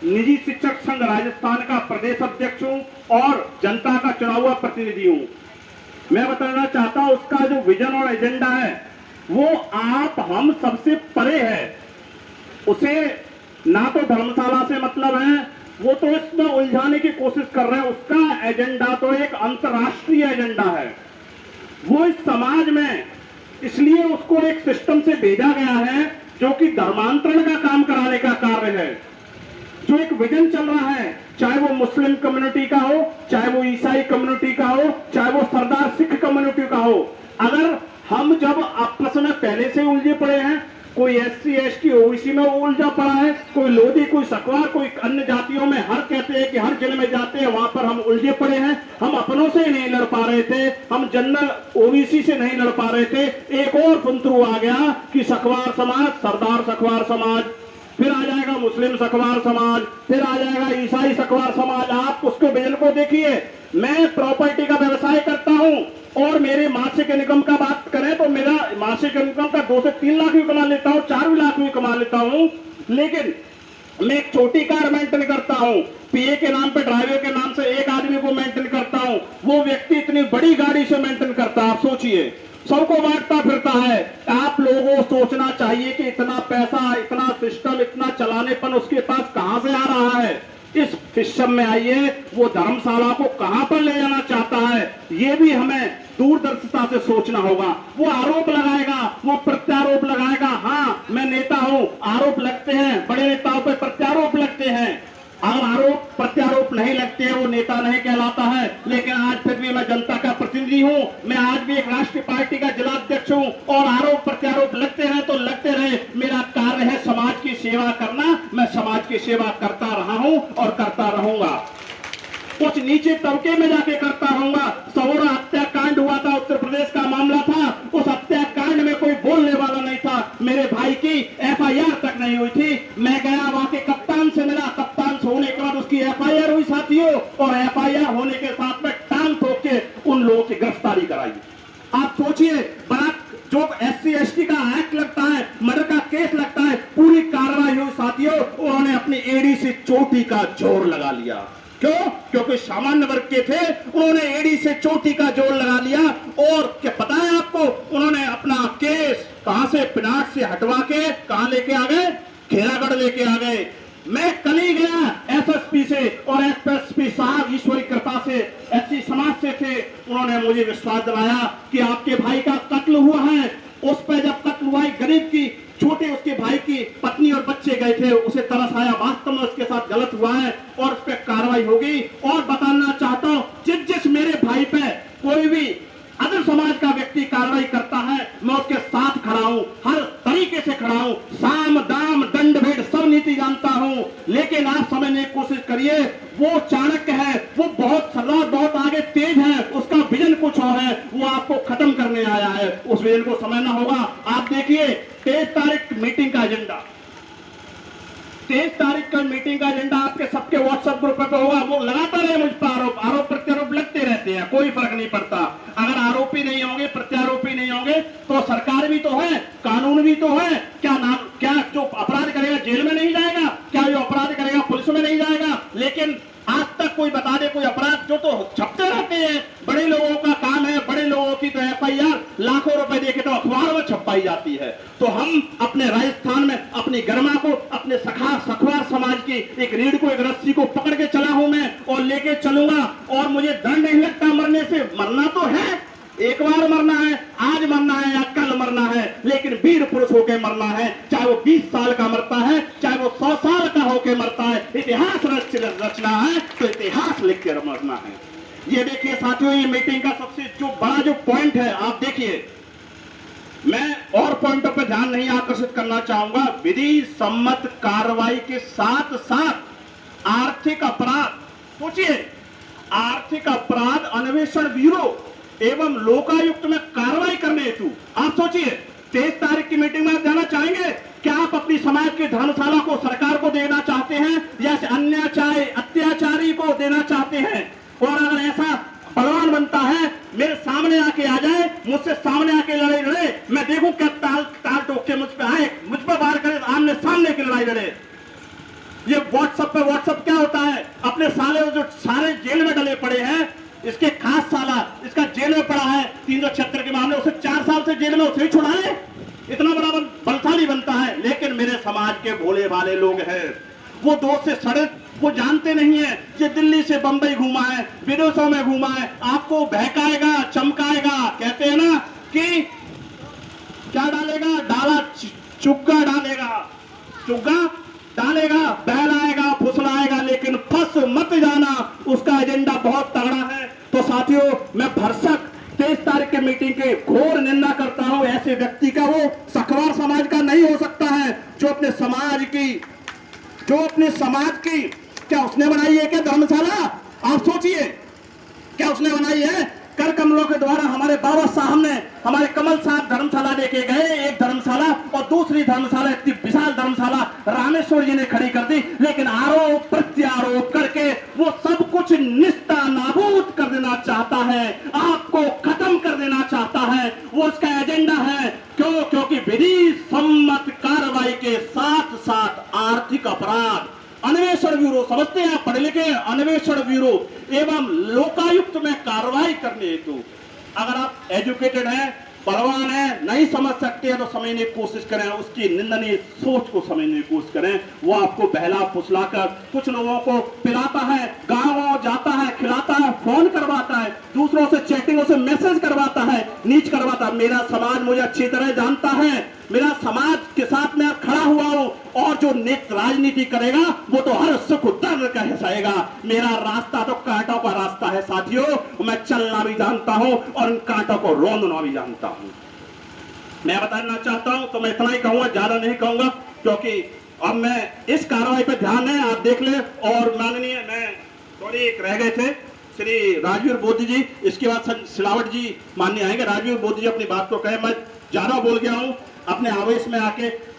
निजी शिक्षक संघ राजस्थान का प्रदेश अध्यक्ष हूं और जनता का चुना हुआ प्रतिनिधि हूं। मैं बताना चाहता हूं उसका जो विजन और एजेंडा है वो आप हम सबसे परे है। उसे ना तो धर्मशाला से मतलब है, वो तो इसमें उलझाने की कोशिश कर रहे हैं। उसका एजेंडा तो एक अंतर्राष्ट्रीय एजेंडा है। वो इस समाज में इसलिए उसको एक सिस्टम से भेजा गया है जो कि धर्मांतरण का काम कराने का कार्य है। जो एक विजन चल रहा है, चाहे वो मुस्लिम कम्युनिटी का हो, चाहे वो ईसाई कम्युनिटी का हो, चाहे वो सरदार सिख कम्युनिटी का हो, अगर हम जब आपस में पहले से उलझे पड़े हैं, कोई SC ST OBC में उलझा पड़ा है, कोई लोधी, कोई सकवार, कोई अन्य जातियों में, हर कहते हैं कि हर जिले में जाते हैं वहां पर हम उलझे पड़े हैं। हम अपनों से नहीं लड़ पा रहे थे, हम जनरल OBC से नहीं लड़ पा रहे थे। एक और फुंतरू आ गया कि सकवार समाज, सरदार सकवार समाज, फिर आ जाएगा मुस्लिम सकवार समाज, फिर आ जाएगा ईसाई सकवार समाज। आप उसके विजन को देखिए। मैं प्रॉपर्टी का व्यवसाय करता हूं और मेरे मासिक इनकम का बात करें तो मेरा मासिक इनकम का 2 से 3 लाख भी कमा लेता हूं, 4 लाख भी कमा लेता हूं। लेकिन मैं एक छोटी कार मेंटेन करता हूं, PA के नाम पे, ड्राइवर के नाम से एक आदमी को मेंटेन करता हूं। वो व्यक्ति इतनी बड़ी गाड़ी से मेंटेन करता है, आप सोचिए, सबको बांटता फिरता है। आप लोगों को सोचना चाहिए कि इतना पैसा, इतना सिस्टम, इतना चलानेपन उसके पास कहां से आ रहा है। इस सिस्टम में आइए, वो धर्मशाला को कहां पर ले जाना चाहता है, ये भी हमें दूरदर्शिता से सोचना होगा। वो आरोप लगाएगा, वो प्रत्यारोप लगाएगा। हाँ, मैं नेता हूं, आरोप लगते हैं, बड़े नेताओं पर प्रत्यारोप लगते हैं। अगर आरोप प्रत्यारोप नहीं लगते हैं वो नेता नहीं कहलाता है। लेकिन आज फिर भी मैं जनता का प्रतिनिधि हूं, मैं आज भी एक राष्ट्रीय पार्टी का जिला अध्यक्ष हूं और आरोप प्रत्यारोप लगते हैं तो लगते रहे। मेरा कार्य है समाज की सेवा करना, मैं समाज की सेवा करता रहा हूं और करता रहूंगा। कुछ नीचे तबके में जाके करता रहूंगा। सौरा हत्याकांड हुआ था, उत्तर प्रदेश का मामला था, उस हत्याकांड में कोई बोलने वाला नहीं था। मेरे भाई की FIR तक नहीं हुई थी। मैं गया वहां के कप्तान से मिला, कप्तान से होने के बाद उसकी FIR हुई साथियों, और FIR होने के साथ में टांग ठोक के उन लोगों की गिरफ्तारी कराई। आप सोचिए, बड़ा जो SC ST का एक्ट लगता है, मर्डर का केस लगता है, पूरी कार्रवाई हुई साथियों। उन्होंने अपनी एड़ी से चोटी का जोर लगा लिया। क्यों? क्योंकि सामान्य वर्ग के थे, उन्होंने एड़ी से चोटी का जोर लगा लिया। और क्या पता है आपको, उन्होंने अपना केस कहां से, पिनाक से हटवा के कहां लेके आ गए, खेरागढ़ लेके आ गए। मैं कल ही गया SSP से, और SSP साहब ईश्वरी कृपा से SC समाज से थे। उन्होंने मुझे विश्वास दिलाया कि आपके भाई का कत्ल हुआ है। उस पर जब कत्ल हुआ है, गरीब की छोटे उसके भाई की पत्नी और बच्चे गए थे, उसे तरस आया, वास्तव में उसके साथ गलत हुआ है और उस पर कार्रवाई होगी। और बताना चाहता हूं, जिस मेरे भाई पे कोई भी अदर समाज का व्यक्ति कार्रवाई करता है, मैं उसके साथ खड़ा हूं, हर तरीके से खड़ा हूं। साम दाम दंड भेद सब नीति जानता हूं। लेकिन आप समझने की कोशिश करिए, वो चाणक्य है, वो बहुत सरदार, बहुत आगे तेज है, उसका विजन कुछ और है, वो आपको खत्म करने आया है। उस विजन को समझना होगा। आप देखिए 23 तारीख मीटिंग का एजेंडा, 23 तारीख का मीटिंग का एजेंडा आपके सबके व्हाट्सएप ग्रुप पे होगा। वो लगाता रहे मुझ पर आरोप प्रत्यारोप लगते रहते हैं, कोई फर्क नहीं पड़ता। अगर आरोपी नहीं होंगे, प्रत्यारोपी नहीं होंगे तो सरकार भी तो है, कानून भी तो है। क्या जो अपराध करेगा जेल में नहीं जाएगा? क्या जो अपराध करेगा पुलिस में नहीं जाएगा? लेकिन आज तक कोई बता दे कोई अपराध जो तो छपते रहते हैं। बड़े लोगों का काम है, बड़े लोगों की तो FIR लाखों रुपए देके तो अखबार में छपाई जाती है। तो हम अपने राजस्थान में अपनी गरिमा को, अपने सखवार समाज की एक रीढ़ को, एक रस्सी को पकड़ के चला हूं मैं और लेके चलूंगा। और मुझे डर नहीं लगता मरने से। मरना तो है, एक बार मरना है, आज मरना है या कल मरना है, लेकिन वीर पुरुष होकर मरना है। चाहे वो 20 साल का मरता है, चाहे वो 100 साल का होकर मरता है, इतिहास रचना है तो इतिहास लिख के मरना है। ये देखिए साथियों, ये मीटिंग का सबसे जो बड़ा जो पॉइंट है, आप देखिए, मैं और पॉइंटों पर ध्यान नहीं आकर्षित करना चाहूंगा। विधि सम्मत कार्रवाई के साथ साथ आर्थिक अपराध, सोचिए, आर्थिक अपराध अन्वेषण ब्यूरो एवं लोकायुक्त में कार्रवाई करने हेतु आप सोचिए 23 तारीख की मीटिंग में आप जाना चाहेंगे? क्या आप अपनी समाज की धर्मशाला को सरकार को देना चाहते हैं या अत्याचारी को देना चाहते हैं? और अगर ऐसा बलवान बनता है, मेरे सामने आके आ जाए, मुझसे सामने आके लड़ाई लड़े, मैं देखूं क्या ताल ठोक के मुझ पे आए, मुझ पर वार करे, आमने सामने की लड़ाई लड़े। ये व्हाट्सएप पे व्हाट्सएप क्या होता है, अपने साले जो सारे जेल में डले पड़े हैं, इसके खास साला इसका जेल में पड़ा है 376 के मामले, उसे 4 साल से जेल में उसे ही छुड़ा ले, इतना बड़ा बलशाली बनता है। लेकिन मेरे समाज के भोले भाले लोग हैं, वो दोस्त से सड़े, वो जानते नहीं है कि दिल्ली से बंबई घूमा है, विदेशों में घूमा है, आपको बहकाएगा, चमकाएगा। कहते हैं ना कि क्या डालेगा, डाला चुग्गा डालेगा, चुग्गा डालेगा, बहलाएगा, फुसलाएगा, लेकिन फंस मत जाना, उसका एजेंडा बहुत तगड़ा है। तो साथियों, मैं भरसक 23 तारीख के मीटिंग के घोर निंदा करता हूं ऐसे व्यक्ति का। वो सखवार समाज का नहीं हो सकता है, जो अपने समाज की क्या उसने बनाई है क्या धर्मशाला? आप सोचिए, क्या उसने बनाई है? कर कमलों के द्वारा हमारे बाबा साहब ने, हमारे कमल साहब धर्मशाला लेके गए, एक धर्मशाला, और दूसरी धर्मशाला, इतनी विशाल धर्मशाला रामेश्वर जी ने खड़ी कर दी। लेकिन आरोप प्रत्यारोप करके वो सब कुछ निस्ता नाबूद कर देना चाहता है, आपको खत्म कर देना चाहता है। वो उसका एजेंडा है। क्यों? क्योंकि विधि सम्मत कार्रवाई के साथ साथ आर्थिक अपराध, अन्वेषण ब्यूरो, समझते हैं आप, पढ़े लिखे, अन्वेषण ब्यूरो एवं लोकायुक्त में कार्रवाई करने हेतु, अगर आप एजुकेटेड हैं, बलवान है, नहीं समझ सकते हैं तो समझने की कोशिश करें, उसकी निंदनीय सोच को समझने की कोशिश करें। वो आपको बहला फुसलाकर कुछ लोगों को पिलाता है, गाँव जाता है, खिलाता है, फोन करवाता है, दूसरों से चैटिंगों से मैसेज करवाता है, नीच करवाता है। मेरा समाज मुझे अच्छी तरह जानता है, मेरा समाज के साथ मैं खड़ा हुआ हूं, और जो राजनीति करेगा वो तो हर सुख दर्द का हिस्साएगा। मेरा रास्ता तो कांटों का रास्ता है साथियों, मैं चलना भी जानता हूं और इन कांटों को रोंदना भी जानता हूं। मैं बताना चाहता हूं, तो मैं इतना ही कहूंगा, ज्यादा नहीं कहूंगा, क्योंकि अब मैं इस कार्रवाई पर ध्यान है, आप देख ले। और माननीय, मैं थोड़ी एक रह गए थे, श्री राजवीर बोधी जी, इसके बाद सिलावट जी माननीय आएंगे। राजवीर बोधी जी अपनी बात को कहे, मैं ज्यादा बोल गया हूं अपने आवेश में आके।